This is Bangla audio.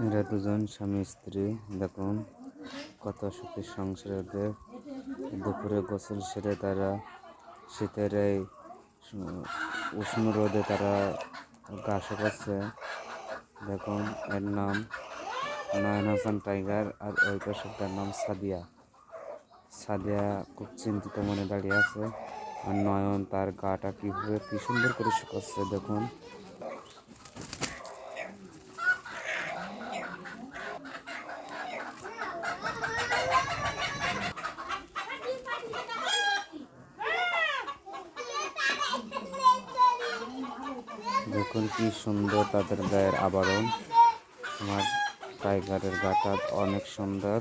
এরা দুজন স্বামী স্ত্রী। দেখুন কত সুখী সংসার ওদের। দুপুরে গোসল সেরে তারা শীতের এই উষ্ণ রোদে তারা গা শুকাচ্ছে। দেখুন এর নাম নয়ন হাসান টাইগার, আর ওই পাশেরটার নাম সাদিয়া। সাদিয়া খুব চিন্তিত মনে দাঁড়িয়ে আছে, আর নয়ন তার গাটা কিভাবে কি সুন্দর করে শুকাচ্ছে দেখুন। দেখুন কি সুন্দর তাদের গায়ের আবরণ। আমার টাইগারের গাটা অনেক সুন্দর।